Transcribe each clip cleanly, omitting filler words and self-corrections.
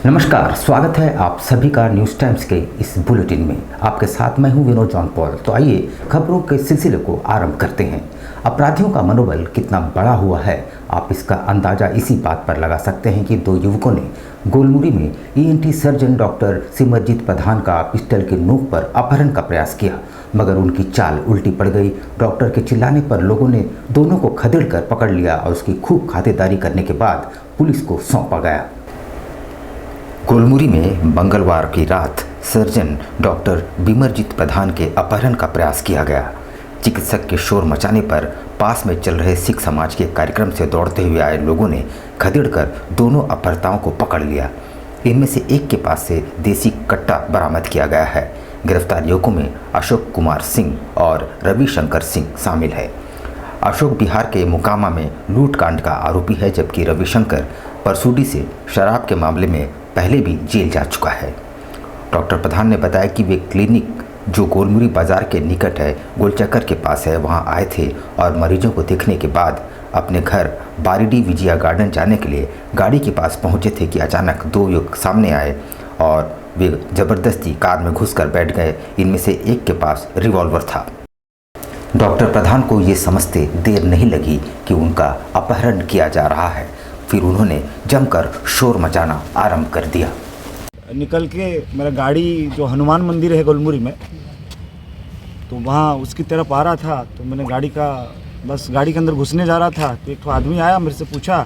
नमस्कार, स्वागत है आप सभी का न्यूज़ टाइम्स के इस बुलेटिन में। आपके साथ मैं हूं विनोद जॉन पॉल। तो आइए खबरों के सिलसिले को आरंभ करते हैं। अपराधियों का मनोबल कितना बड़ा हुआ है, आप इसका अंदाज़ा इसी बात पर लगा सकते हैं कि दो युवकों ने गोलमुरी में ईएनटी सर्जन डॉक्टर सिमरजीत प्रधान का पिस्टल की नोक पर अपहरण का प्रयास किया, मगर उनकी चाल उल्टी पड़ गई। डॉक्टर के चिल्लाने पर लोगों ने दोनों को खदेड़कर पकड़ लिया और उसकी खूब खातिरदारी करने के बाद पुलिस को सौंपा गया। गोलमुरी में मंगलवार की रात सर्जन डॉक्टर बिमरजीत प्रधान के अपहरण का प्रयास किया गया। चिकित्सक के शोर मचाने पर पास में चल रहे सिख समाज के कार्यक्रम से दौड़ते हुए आए लोगों ने खदेड़कर दोनों अपहर्ताओं को पकड़ लिया। इनमें से एक के पास से देसी कट्टा बरामद किया गया है। गिरफ्तार युवकों में अशोक कुमार सिंह और रविशंकर सिंह शामिल है। अशोक बिहार के मोकामा में लूटकांड का आरोपी है, जबकि रविशंकर परसूडी से शराब के मामले में पहले भी जेल जा चुका है। डॉक्टर प्रधान ने बताया कि वे क्लिनिक जो गोलमुरी बाजार के निकट है, गोलचक्कर के पास है, वहां आए थे और मरीजों को देखने के बाद अपने घर बारीडी विजया गार्डन जाने के लिए गाड़ी के पास पहुंचे थे कि अचानक दो युवक सामने आए और वे ज़बरदस्ती कार में घुसकर बैठ गए। इनमें से एक के पास रिवॉल्वर था। डॉक्टर प्रधान को ये समझते देर नहीं लगी कि उनका अपहरण किया जा रहा है। फिर उन्होंने जमकर शोर मचाना आरंभ कर दिया। निकल के मेरा गाड़ी जो हनुमान मंदिर है गोलमुरी में, तो वहाँ उसकी तरफ आ रहा था। तो मैंने गाड़ी के अंदर घुसने जा रहा था तो एक तो आदमी आया, मेरे से पूछा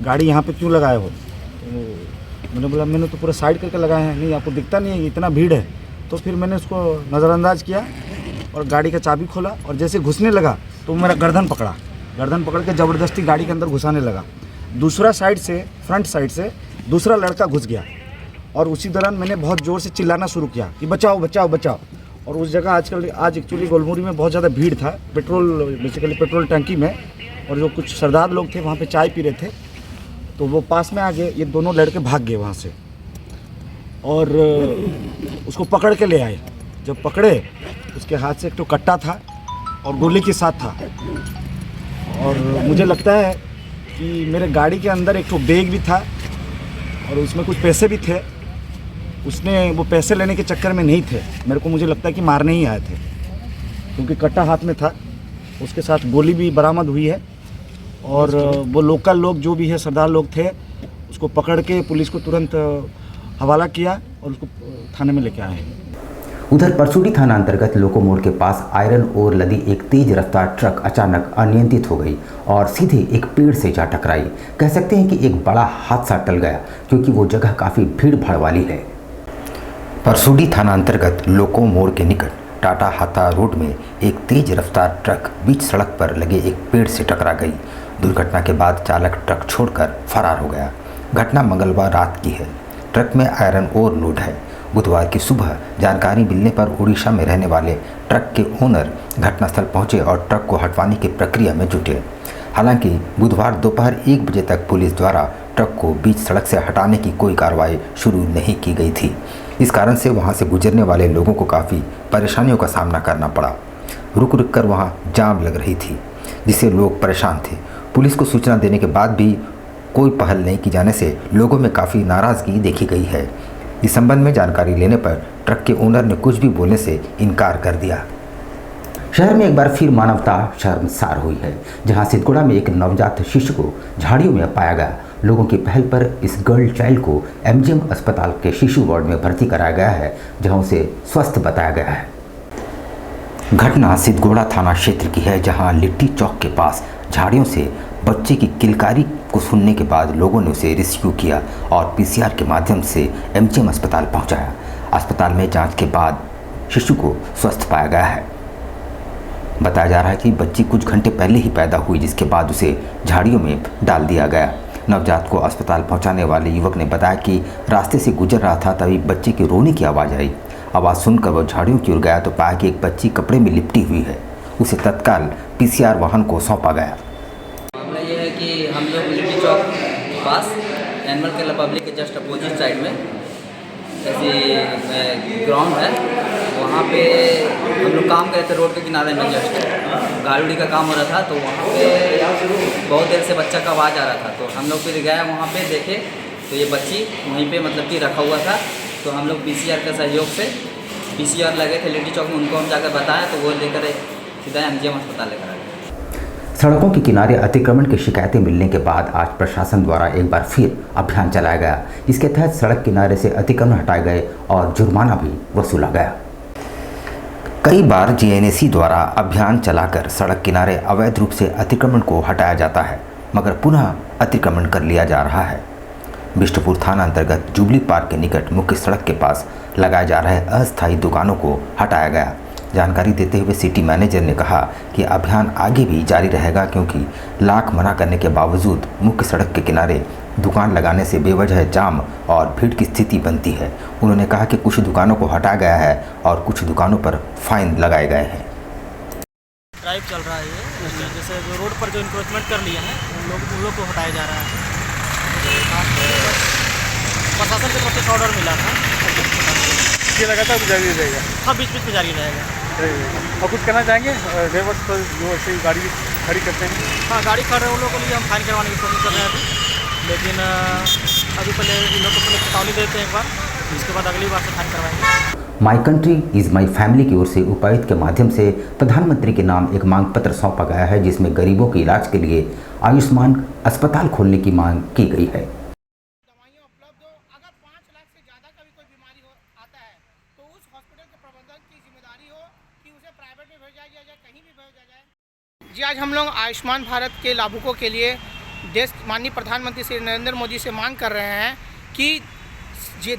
गाड़ी यहाँ पे क्यों लगाए हो। तो मैंने बोला मैंने तो पूरा साइड करके लगाए हैं। नहीं, आपको दिखता नहीं है इतना भीड़ है। तो फिर मैंने उसको नज़रअंदाज किया और गाड़ी का चाबी खोला और जैसे घुसने लगा तो मेरा गर्दन पकड़ के ज़बरदस्ती गाड़ी के अंदर घुसाने लगा। दूसरा साइड से, फ्रंट साइड से दूसरा लड़का घुस गया और उसी दौरान मैंने बहुत ज़ोर से चिल्लाना शुरू किया कि बचाओ बचाओ बचाओ। और उस जगह आज एक्चुअली गोलमुरी में बहुत ज़्यादा भीड़ था, पेट्रोल टंकी में, और जो कुछ सरदार लोग थे वहाँ पे चाय पी रहे थे। तो वो पास में आ गए, ये दोनों लड़के भाग गए वहाँ से और उसको पकड़ के ले आए। जब पकड़े, उसके हाथ से एक तो कट्टा था और गोली के साथ था। और मुझे लगता है कि मेरे गाड़ी के अंदर एक तो बैग भी था और उसमें कुछ पैसे भी थे। उसने वो पैसे लेने के चक्कर में नहीं थे, मुझे लगता है कि मारने ही आए थे, क्योंकि कट्टा हाथ में था। उसके साथ गोली भी बरामद हुई है और वो लोकल लोग जो भी है, सरदार लोग थे, उसको पकड़ के पुलिस को तुरंत हवाला किया और उसको थाने में लेके आए। उधर परसूडी थाना अंतर्गत लोको मोड़ के पास आयरन ओर लदी एक तेज रफ्तार ट्रक अचानक अनियंत्रित हो गई और सीधे एक पेड़ से जा टकराई। कह सकते हैं कि एक बड़ा हादसा टल गया, क्योंकि वो जगह काफ़ी भीड़ भाड़ वाली है। परसूडी थाना अंतर्गत लोको मोड़ के निकट टाटा हाथा रोड में एक तेज रफ्तार ट्रक बीच सड़क पर लगे एक पेड़ से टकरा गई। दुर्घटना के बाद चालक ट्रक छोड़कर फरार हो गया। घटना मंगलवार रात की है। ट्रक में आयरन ओर लोड है। बुधवार की सुबह जानकारी मिलने पर उड़ीसा में रहने वाले ट्रक के ओनर घटनास्थल पहुंचे और ट्रक को हटवाने की प्रक्रिया में जुटे। हालांकि बुधवार दोपहर 1 बजे तक पुलिस द्वारा ट्रक को बीच सड़क से हटाने की कोई कार्रवाई शुरू नहीं की गई थी। इस कारण से वहां से गुजरने वाले लोगों को काफ़ी परेशानियों का सामना करना पड़ा। रुक रुक कर वहाँ जाम लग रही थी, जिससे लोग परेशान थे। पुलिस को सूचना देने के बाद भी कोई पहल नहीं की जाने से लोगों में काफ़ी नाराज़गी देखी गई है। इस संबंध में जानकारी लेने पर ट्रक के ओनर ने कुछ भी बोलने से इनकार कर दिया। शहर में एक बार फिर मानवता शर्मसार हुई है, जहां सिद्धगुड़ा में एक नवजात शिशु को झाड़ियों में पाया गया। लोगों की पहल पर इस गर्ल चाइल्ड को एमजीएम अस्पताल के शिशु वार्ड में भर्ती कराया गया है, जहां उसे स्वस्थ बताया गया है। घटना सिद्धगुड़ा थाना क्षेत्र की है, जहां लिट्टी चौक के पास झाड़ियों से बच्चे की किलकारी को सुनने के बाद लोगों ने उसे रेस्क्यू किया और पीसीआर के माध्यम से एमजीएम अस्पताल पहुंचाया। अस्पताल में जांच के बाद शिशु को स्वस्थ पाया गया है। बताया जा रहा है कि बच्ची कुछ घंटे पहले ही पैदा हुई, जिसके बाद उसे झाड़ियों में डाल दिया गया। नवजात को अस्पताल पहुंचाने वाले युवक ने बताया कि रास्ते से गुजर रहा था, तभी बच्चे की रोने की आवाज़ आई। आवाज़ सुनकर वह झाड़ियों की ओर गया तो पाया कि एक बच्ची कपड़े में लिपटी हुई है। उसे तत्काल पीसीआर वाहन को सौंपा गया। मामला ये है कि हम लोग लिट्टी चौक के पास एनिमल केयर पब्लिक के जस्ट अपोजिट साइड में ऐसी ग्राउंड है, वहाँ पे हम लोग काम कर रहे थे रोड के किनारे में। जस्ट गाड़ी उड़ी का काम हो रहा था, तो वहाँ पे बहुत देर से बच्चा का आवाज़ आ रहा था। तो हम लोग फिर गए वहाँ पे, देखे तो ये बच्ची वहीं पे मतलब कि रखा हुआ था। तो हम लोग PCR के सहयोग से PCR लगे थे लिट्टी चौक में, उनको हम जाकर बताया तो वो लेकर सीधा MGM अस्पताल लेकर आ गए। सड़कों के किनारे अतिक्रमण की शिकायतें मिलने के बाद आज प्रशासन द्वारा एक बार फिर अभियान चलाया गया। इसके तहत सड़क किनारे से अतिक्रमण हटाए गए और जुर्माना भी वसूला गया। कई बार GNAC द्वारा अभियान चलाकर सड़क किनारे अवैध रूप से अतिक्रमण को हटाया जाता है, मगर पुनः अतिक्रमण कर लिया जा रहा है। बिष्टपुर थाना अंतर्गत जुबली पार्क के निकट मुख्य सड़क के पास लगाए जा रहे अस्थायी दुकानों को हटाया गया। जानकारी देते हुए सिटी मैनेजर ने कहा कि अभियान आगे भी जारी रहेगा, क्योंकि लाख मना करने के बावजूद मुख्य सड़क के किनारे दुकान लगाने से बेवजह जाम और भीड़ की स्थिति बनती है। उन्होंने कहा कि कुछ दुकानों को हटाया गया है और कुछ दुकानों पर फाइन लगाए गए हैं। ड्राइव चल रहा है ये, जैसे जो रोड पर जो इंक्रोचमेंट कर लिए हैं उन लोगों को हटाया जा रहा है। प्रशासन की तरफ से ऑर्डर मिला था, ये लगातार जारी रहेगा। हाँ, बीच बीच में जारी रहेगा। और कुछ करना चाहेंगे ड्राइवर्स पर जो ऐसे गाड़ी खड़ी करते हैं? हाँ, गाड़ी खड़े उन लोगों को लिए हम फाइन करवाने की कोशिश कर रहे हैं अभी, लेकिन अभी पहले इन लोगों को चेतावनी देते हैं एक बार, इसके बाद अगली बार से फाइन करवाएंगे। My country is my family की ओर से उपायुक्त के माध्यम से प्रधानमंत्री के नाम एक मांग पत्र सौंपा गया है, जिसमें गरीबों के इलाज के लिए आयुष्मान अस्पताल खोलने की मांग की गई है। दवाइयाँ उपलब्ध हो, अगर 5 लाख से ज़्यादा का भी कोई बीमारी आता है तो उस हॉस्पिटल के प्रबंधन की जिम्मेदारी हो कि उसे प्राइवेट में भेजा जाए, कहीं भी भेजा जाए। जी, आज हम लोग आयुष्मान भारत के लाभुकों के लिए माननीय प्रधानमंत्री श्री नरेंद्र मोदी से मांग कर रहे हैं कि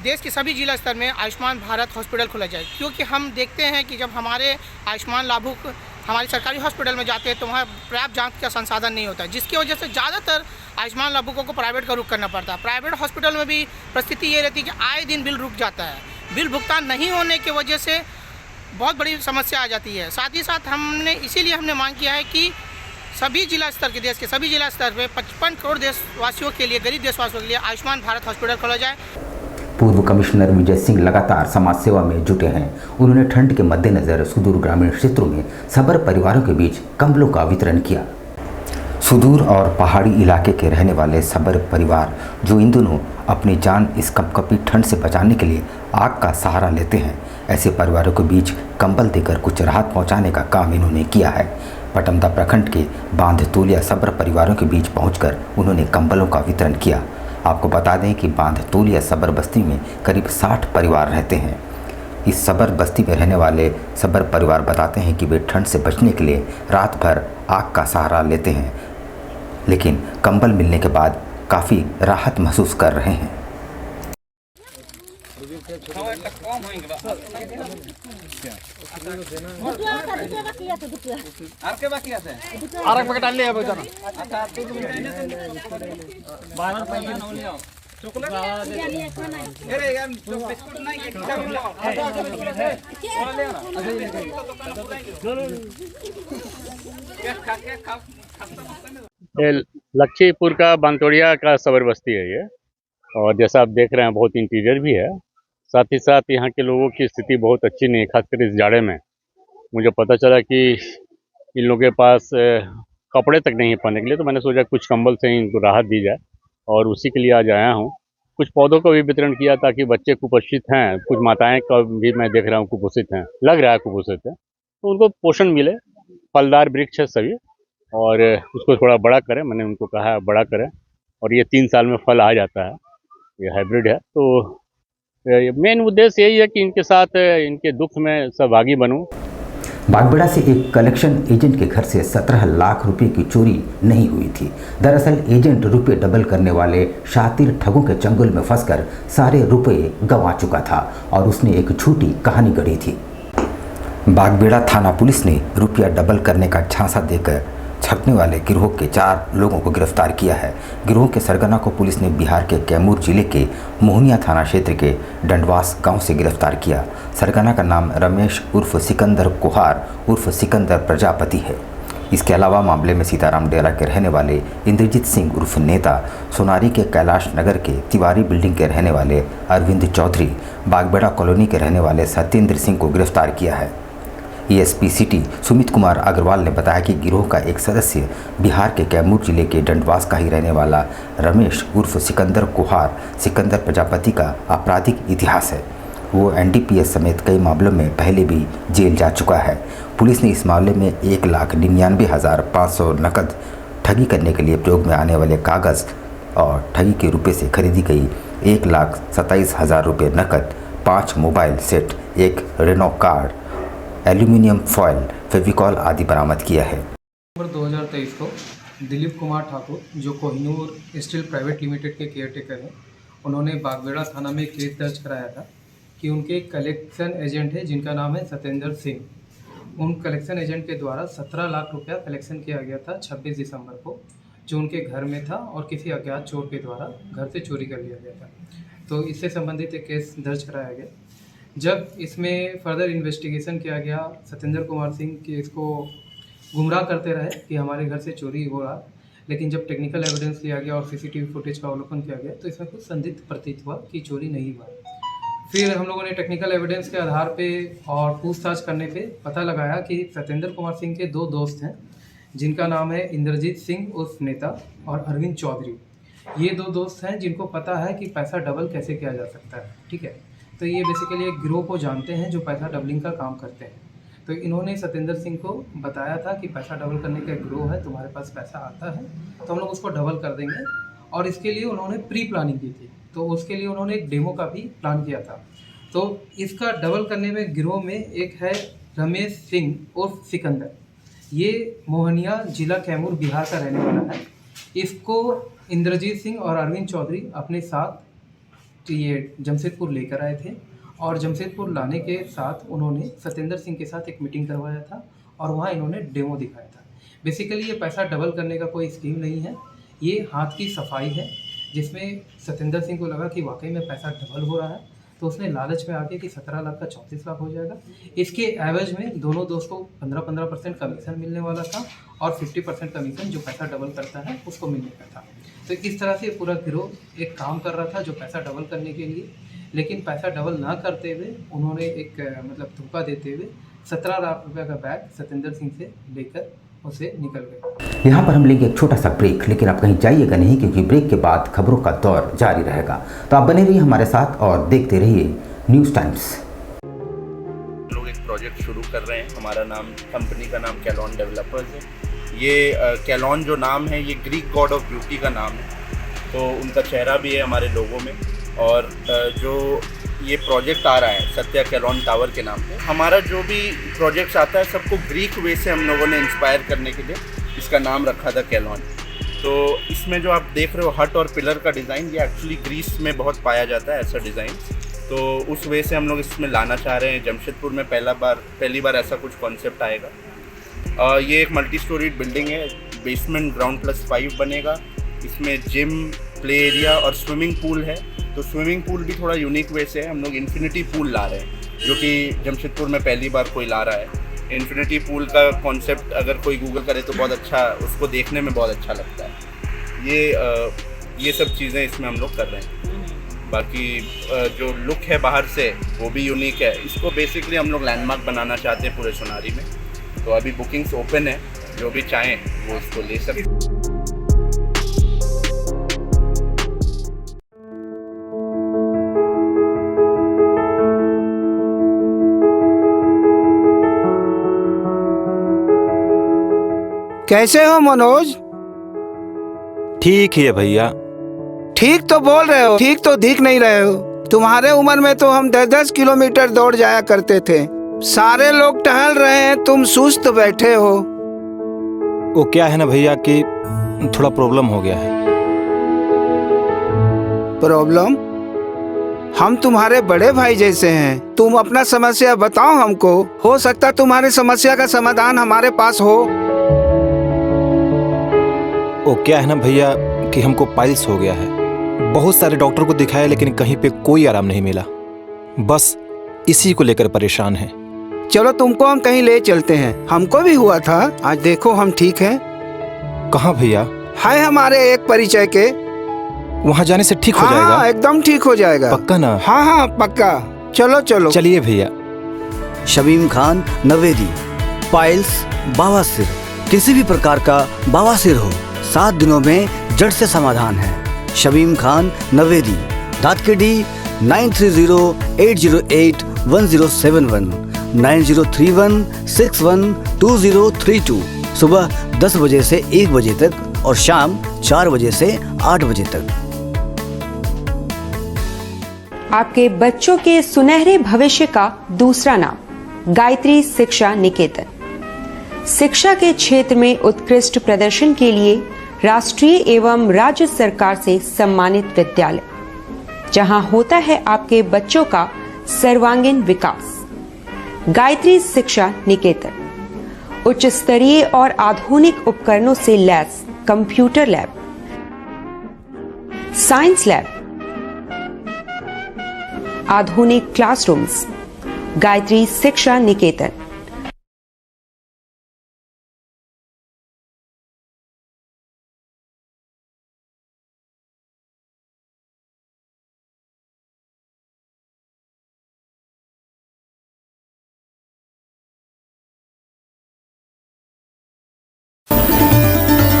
देश के सभी जिला स्तर में आयुष्मान भारत हॉस्पिटल खोला जाए, क्योंकि हम देखते हैं कि जब हमारे आयुष्मान लाभुक हमारे सरकारी हॉस्पिटल में जाते हैं तो वहाँ पर्याप्त जांच का संसाधन नहीं होता है, जिसकी वजह से ज़्यादातर आयुष्मान लाभुकों को प्राइवेट का रुख करना पड़ता है। प्राइवेट हॉस्पिटल में भी परिस्थिति ये रहती है कि आए दिन बिल रुक जाता है। बिल भुगतान नहीं होने की वजह से बहुत बड़ी समस्या आ जाती है। साथ ही साथ इसीलिए हमने मांग किया है कि सभी जिला स्तर के, देश के सभी जिला स्तर पर 55 करोड़ देशवासियों के लिए, गरीब देशवासियों के लिए आयुष्मान भारत हॉस्पिटल खोला जाए। पूर्व कमिश्नर विजय सिंह लगातार समाज सेवा में जुटे हैं। उन्होंने ठंड के मद्देनजर सुदूर ग्रामीण क्षेत्रों में सबर परिवारों के बीच कंबलों का वितरण किया। सुदूर और पहाड़ी इलाके के रहने वाले सबर परिवार जो इन दिनों अपनी जान इस कपकपी ठंड से बचाने के लिए आग का सहारा लेते हैं, ऐसे परिवारों के बीच कंबल देकर कुछ राहत पहुंचाने का काम इन्होंने किया है। पटमदा प्रखंड के बांध तोलिया सबर परिवारों के बीच पहुंचकर उन्होंने कंबलों का वितरण किया। आपको बता दें कि बांध तोलिया सबर बस्ती में करीब 60 परिवार रहते हैं। इस सबर बस्ती में रहने वाले सबर परिवार बताते हैं कि वे ठंड से बचने के लिए रात भर आग का सहारा लेते हैं, लेकिन कंबल मिलने के बाद काफ़ी राहत महसूस कर रहे हैं। लक्ष्मीपुर का बांतोड़िया का सबर बस्ती है ये, और जैसा आप देख रहे हैं बहुत इंटीरियर भी है। साथ ही साथ यहाँ के लोगों की स्थिति बहुत अच्छी नहीं है, खासकर इस जाड़े में। मुझे पता चला कि इन लोगों के पास कपड़े तक नहीं है पहनने के लिए, तो मैंने सोचा कुछ कंबल से इनको राहत दी जाए, और उसी के लिए आज आया हूँ। कुछ पौधों का भी वितरण किया ताकि बच्चे कुपोषित हैं, कुछ माताएं का भी मैं देख रहा हूँ कुपोषित हैं, लग रहा है कुपोषित है, तो उनको पोषण मिले। फलदार वृक्ष है सभी, और उसको थोड़ा बड़ा करें, मैंने उनको कहा है बड़ा करें, और ये 3 साल में फल आ जाता है, ये हाइब्रिड है। तो मेन उद्देश्य यही है कि इनके साथ इनके दुख में सहभागी बनूं। बागबेड़ा से एक कलेक्शन एजेंट के घर से 17 लाख रुपए की चोरी नहीं हुई थी। दरअसल एजेंट रुपए डबल करने वाले शातिर ठगों के चंगुल में फंसकर सारे रुपए गंवा चुका था और उसने एक झूठी कहानी गढ़ी थी। बागबेड़ा थाना पुलिस ने रुपया डबल करने का झांसा देकर छपने वाले गिरोह के 4 लोगों को गिरफ्तार किया है। गिरोह के सरगना को पुलिस ने बिहार के कैमूर जिले के मोहनिया थाना क्षेत्र के डंडवास गांव से गिरफ्तार किया। सरगना का नाम रमेश उर्फ सिकंदर कुहार उर्फ सिकंदर प्रजापति है। इसके अलावा मामले में सीताराम डेरा के रहने वाले इंद्रजीत सिंह उर्फ नेता, सोनारी के कैलाश नगर के तिवारी बिल्डिंग के रहने वाले अरविंद चौधरी, बागबेड़ा कॉलोनी के रहने वाले सत्येंद्र सिंह को गिरफ्तार किया है। एएसपी सिटी सुमित कुमार अग्रवाल ने बताया कि गिरोह का एक सदस्य बिहार के कैमूर जिले के डंडवास का ही रहने वाला रमेश उर्फ सिकंदर कुहार सिकंदर प्रजापति का आपराधिक इतिहास है। वो एनडीपीएस समेत कई मामलों में पहले भी जेल जा चुका है। पुलिस ने इस मामले में 1,99,500 नकद, ठगी करने के लिए प्रयोग में आने वाले कागज़ और ठगी के रुपये से खरीदी गई 1,27,000 रुपये नकद, 5 मोबाइल सेट, एक Renault car, aluminium foil, Fevicol आदि बरामद किया है। नवंबर 2023 को दिलीप कुमार ठाकुर, जो कोहिनूर स्टील प्राइवेट लिमिटेड के केयरटेकर हैं, उन्होंने बागबेड़ा थाना में केस दर्ज कराया था कि उनके एक कलेक्शन एजेंट है जिनका नाम है सत्येंद्र सिंह। उन कलेक्शन एजेंट के द्वारा 17 लाख रुपया कलेक्शन किया गया था 26 दिसंबर को, जो उनके घर में था और किसी अज्ञात चोर के द्वारा घर से चोरी कर लिया गया था। तो इससे संबंधित एक केस दर्ज कराया गया। जब इसमें फर्दर इन्वेस्टिगेशन किया गया, सत्येंद्र कुमार सिंह के इसको गुमराह करते रहे कि हमारे घर से चोरी हो रहा, लेकिन जब टेक्निकल एविडेंस लिया गया और सीसीटीवी फुटेज का अवलोकन किया गया तो इसमें कुछ संदिग्ध प्रतीत हुआ कि चोरी नहीं हुआ। फिर हम लोगों ने टेक्निकल एविडेंस के आधार पे और पूछताछ करने पे पता लगाया कि सत्येंद्र कुमार सिंह के 2 दोस्त हैं जिनका नाम है इंद्रजीत सिंह उर्फ नेता और अरविंद चौधरी। ये 2 दोस्त हैं जिनको पता है कि पैसा डबल कैसे किया जा सकता है। ठीक है, तो ये बेसिकली एक गिरोह को जानते हैं जो पैसा डबलिंग का काम करते हैं। तो इन्होंने सत्येंद्र सिंह को बताया था कि पैसा डबल करने का गिरोह है, तुम्हारे पास पैसा आता है तो हम लोग उसको डबल कर देंगे, और इसके लिए उन्होंने प्री प्लानिंग की थी। तो उसके लिए उन्होंने एक डेमो का भी प्लान किया था। तो इसका डबल करने में गिरोह में एक है रमेश सिंह उर्फ सिकंदर, ये मोहनिया जिला कैमूर बिहार का रहने वाला है। इसको इंद्रजीत सिंह और अरविंद चौधरी अपने साथ ये जमशेदपुर लेकर आए थे, और जमशेदपुर लाने के साथ उन्होंने सत्येंद्र सिंह के साथ एक मीटिंग करवाया था और वहाँ इन्होंने डेमो दिखाया था। बेसिकली ये पैसा डबल करने का कोई स्कीम नहीं है, ये हाथ की सफाई है, जिसमें सत्येंद्र सिंह को लगा कि वाकई में पैसा डबल हो रहा है, तो उसने लालच में आके कि 17 लाख का 34 लाख हो जाएगा। इसके एवज में दोनों दोस्तों को 15% कमीशन मिलने वाला था और 50% कमीशन जो पैसा डबल करता है उसको मिलने का था। तो इस तरह से पूरा गिरोह एक काम कर रहा था जो पैसा डबल करने के लिए, लेकिन पैसा डबल ना करते हुए उन्होंने एक धोखा देते हुए 17 लाख रुपये का बैग सत्येंद्र सिंह से लेकर उसे निकल गए। यहाँ पर हम लेंगे एक छोटा सा ब्रेक, लेकिन आप कहीं जाइएगा नहीं क्योंकि ब्रेक के बाद खबरों का दौर जारी रहेगा। तो आप बने रहिए हमारे साथ और देखते रहिए न्यूज़ टाइम्स। लोग एक प्रोजेक्ट शुरू कर रहे हैं, हमारा नाम, कंपनी का नाम कैलॉन डेवलपर्स है। ये कैलॉन जो नाम है ये ग्रीक गॉड ऑफ ब्यूटी का नाम है, तो उनका चेहरा भी है हमारे लोगों में। और जो ये प्रोजेक्ट आ रहा है सत्या कैलॉन टावर के नाम पे, हमारा जो भी प्रोजेक्ट्स आता है सबको ग्रीक वे से हम लोगों ने इंस्पायर करने के लिए इसका नाम रखा था कैलॉन। तो इसमें जो आप देख रहे हो हट और पिलर का डिज़ाइन, ये एक्चुअली ग्रीस में बहुत पाया जाता है ऐसा डिज़ाइन। तो उस वे से हम लोग इसमें लाना चाह रहे हैं। जमशेदपुर में पहली बार ऐसा कुछ कॉन्सेप्ट आएगा। ये एक मल्टी स्टोरीड बिल्डिंग है, बेसमेंट ग्राउंड +5 बनेगा। इसमें जिम, प्ले एरिया और स्विमिंग पूल है। तो स्विमिंग पूल भी थोड़ा यूनिक वे से है, हम लोग इन्फिनिटी पूल ला रहे हैं, जो कि जमशेदपुर में पहली बार कोई ला रहा है। इन्फिनिटी पूल का कॉन्सेप्ट अगर कोई गूगल करे तो बहुत अच्छा, उसको देखने में बहुत अच्छा लगता है। ये सब चीज़ें इसमें हम लोग कर रहे हैं। बाकी जो लुक है बाहर से वो भी यूनिक है। इसको बेसिकली हम लोग लैंडमार्क बनाना चाहते हैं पूरे सोनारी में। तो अभी बुकिंग्स ओपन है, जो भी चाहें वो इसको ले सकते। कैसे हो मनोज? ठीक ही है भैया। ठीक तो बोल रहे हो, ठीक तो दिख नहीं रहे हो। तुम्हारे उम्र में तो हम 10-10 किलोमीटर दौड़ जाया करते थे। सारे लोग टहल रहे हैं, तुम सुस्त बैठे हो। वो क्या है ना भैया कि थोड़ा प्रॉब्लम हो गया है। प्रॉब्लम? हम तुम्हारे बड़े भाई जैसे हैं, तुम अपना समस्या बताओ हमको, हो सकता तुम्हारी समस्या का समाधान हमारे पास हो। वो क्या है ना भैया कि हमको पाइल्स हो गया है। बहुत सारे डॉक्टर को दिखाया लेकिन कहीं पे कोई आराम नहीं मिला। बस इसी को लेकर परेशान है। चलो तुमको हम कहीं ले चलते हैं, हमको भी हुआ था, आज देखो हम ठीक हैं। कहाँ भैया? है हमारे एक परिचय के। वहाँ जाने से ठीक हो जाएगा? हाँ, एकदम ठीक हो जाएगा। पक्का ना? हाँ हाँ पक्का। चलो चलो। चलिए भैया। शमीम खान नवेदी। पाइल्स, बवासीर, किसी भी प्रकार का बवासीर हो 7 दिनों में जड़ से समाधान है। शमीम खान नवेदी, दातकेडी 9308081071 9031612032। सुबह 10 बजे से 1 बजे तक और शाम 4 बजे से 8 बजे तक। आपके बच्चों के सुनहरे भविष्य का दूसरा नाम गायत्री शिक्षा निकेतन। शिक्षा के क्षेत्र में उत्कृष्ट प्रदर्शन के लिए राष्ट्रीय एवं राज्य सरकार से सम्मानित विद्यालय, जहां होता है आपके बच्चों का सर्वांगीण विकास। गायत्री शिक्षा निकेतन उच्च स्तरीय और आधुनिक उपकरणों से lace computer lab, science lab, आधुनिक क्लासरूम्स। गायत्री शिक्षा निकेतन।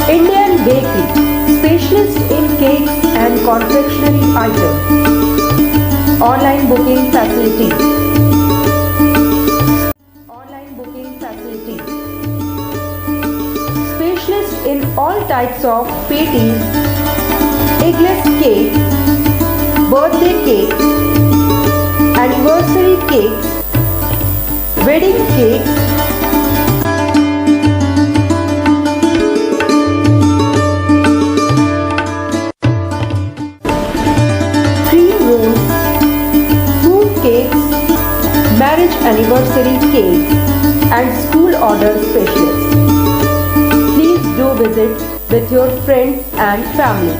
Indian Bakery, specialist in cakes and confectionery items. Online booking facilities. Online booking facilities. Specialist in all types of patties, eggless cake, birthday cake, anniversary cakes, wedding cakes, marriage anniversary cake and school order specialist. Please do visit with your friends and family.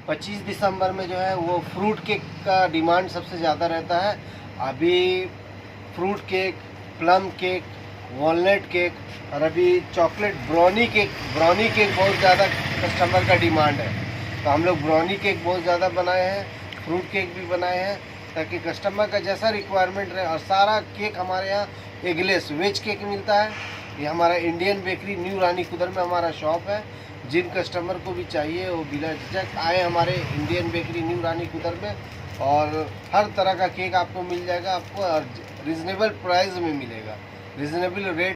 पच्चीस दिसंबर में जो है वो fruit cake का demand सबसे ज़्यादा रहता है। अभी fruit cake, plum cake, walnut cake और अभी चॉकलेट ब्राउनी केक बहुत ज़्यादा कस्टमर का डिमांड है। तो हम लोग ब्राउनी केक बहुत ज़्यादा बनाए हैं, फ्रूट केक भी बनाए हैं ताकि कस्टमर का जैसा रिक्वायरमेंट रहे। और सारा केक हमारे यहाँ एगलेस वेज केक मिलता है। ये हमारा इंडियन बेकरी न्यू रानी कुदर में हमारा शॉप है। जिन कस्टमर को भी चाहिए वो बिना झिझक आए हमारे इंडियन बेकरी न्यू रानी कुदर में, और हर तरह का केक आपको मिल जाएगा। आपको रीज़नेबल प्राइस में मिलेगा, रीज़नेबल रेट।